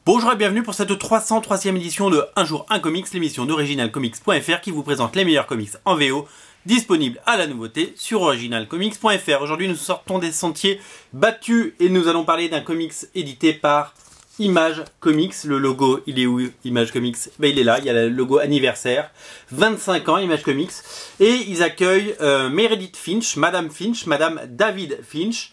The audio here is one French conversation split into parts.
Bonjour et bienvenue pour cette 303e édition de Un jour un comics, l'émission d'originalcomics.fr qui vous présente les meilleurs comics en VO, disponibles à la nouveauté sur originalcomics.fr. Aujourd'hui nous sortons des sentiers battus et nous allons parler d'un comics édité par Image Comics. Le logo, il est où Image Comics? Ben, il est là, il y a le logo anniversaire, 25 ans Image Comics, et ils accueillent Meredith Finch, Madame David Finch,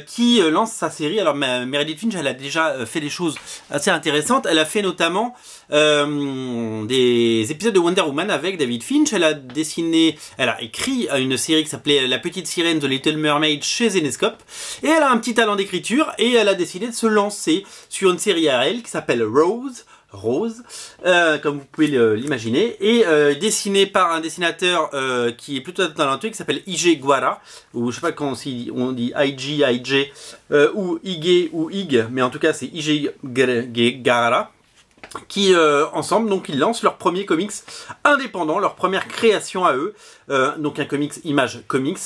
qui lance sa série. Alors Meredith Finch, elle a déjà fait des choses assez intéressantes. Elle a fait notamment des épisodes de Wonder Woman avec David Finch. Elle a écrit une série qui s'appelait La Petite Sirène, The Little Mermaid chez Zenescope, et elle a un petit talent d'écriture et elle a décidé de se lancer sur une série à elle qui s'appelle Rose, comme vous pouvez l'imaginer, et dessiné par un dessinateur qui est plutôt talentueux, qui s'appelle Ige Guara, ou je sais pas comment on dit IJ, ou Ige ou Ig, mais en tout cas c'est Ige Guara, qui ensemble donc ils lancent leur premier comics indépendant, leur première création à eux, donc un comics Image Comics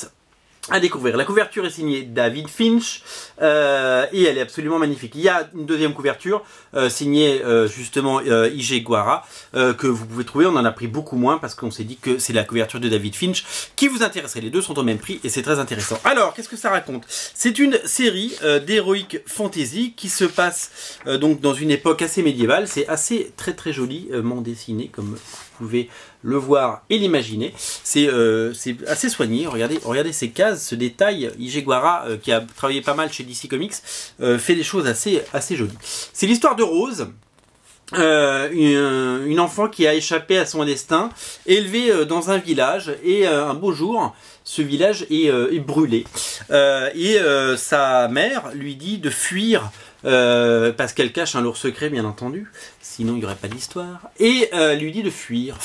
à découvrir. La couverture est signée David Finch et elle est absolument magnifique. Il y a une deuxième couverture signée justement Ige Guara que vous pouvez trouver. On en a pris beaucoup moins parce qu'on s'est dit que c'est la couverture de David Finch qui vous intéresserait. Les deux sont au même prix et c'est très intéressant. Alors, qu'est-ce que ça raconte? C'est une série d'heroic fantasy qui se passe donc dans une époque assez médiévale. C'est assez très joliment dessiné, comme vous pouvez le voir et l'imaginer. C'est assez soigné. Regardez ces cases, ce détail. Ige Guara, qui a travaillé pas mal chez DC Comics, fait des choses assez jolies. C'est l'histoire de Rose, une enfant qui a échappé à son destin, élevée dans un village, et un beau jour, ce village est brûlé. Sa mère lui dit de fuir, parce qu'elle cache un lourd secret, bien entendu, sinon il n'y aurait pas d'histoire, et lui dit de fuir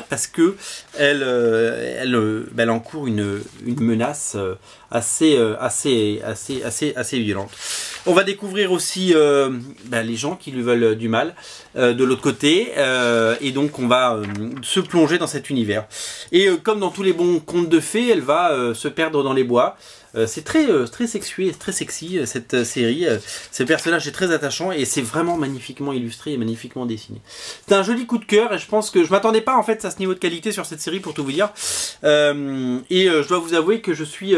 parce que elle encourt une menace assez violente. On va découvrir aussi les gens qui lui veulent du mal de l'autre côté, et donc on va se plonger dans cet univers. Et comme dans tous les bons contes de fées, elle va se perdre dans les bois. C'est très sexué, très sexy cette série. Ce personnage est très attachant et c'est vraiment magnifiquement illustré et magnifiquement dessiné. C'est un joli coup de cœur et je pense que je m'attendais pas en fait à ce niveau de qualité sur cette série, pour tout vous dire. Je dois vous avouer que je suis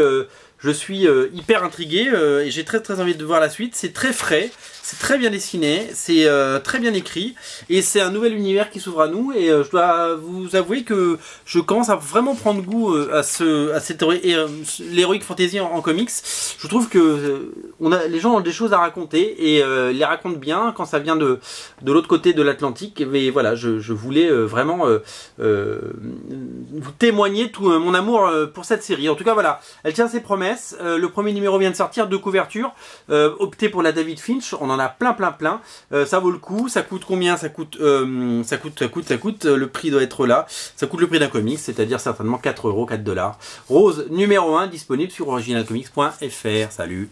hyper intrigué et j'ai très envie de voir la suite. C'est très frais, c'est très bien dessiné, c'est très bien écrit et c'est un nouvel univers qui s'ouvre à nous, et je dois vous avouer que je commence à vraiment prendre goût à l'heroic fantasy en comics. Je trouve que les gens ont des choses à raconter et les racontent bien quand ça vient de l'autre côté de l'Atlantique. Mais voilà, je voulais vraiment vous témoigner tout mon amour pour cette série. En tout cas voilà, elle tient ses promesses. Le premier numéro vient de sortir, de couverture. Optez pour la David Finch, on en a plein. Ça vaut le coup. Ça coûte combien? Ça coûte le prix doit être là. Ça coûte le prix d'un comics, c'est-à-dire certainement 4 €, 4 $. Rose numéro 1, disponible sur originalcomics.fr. Salut.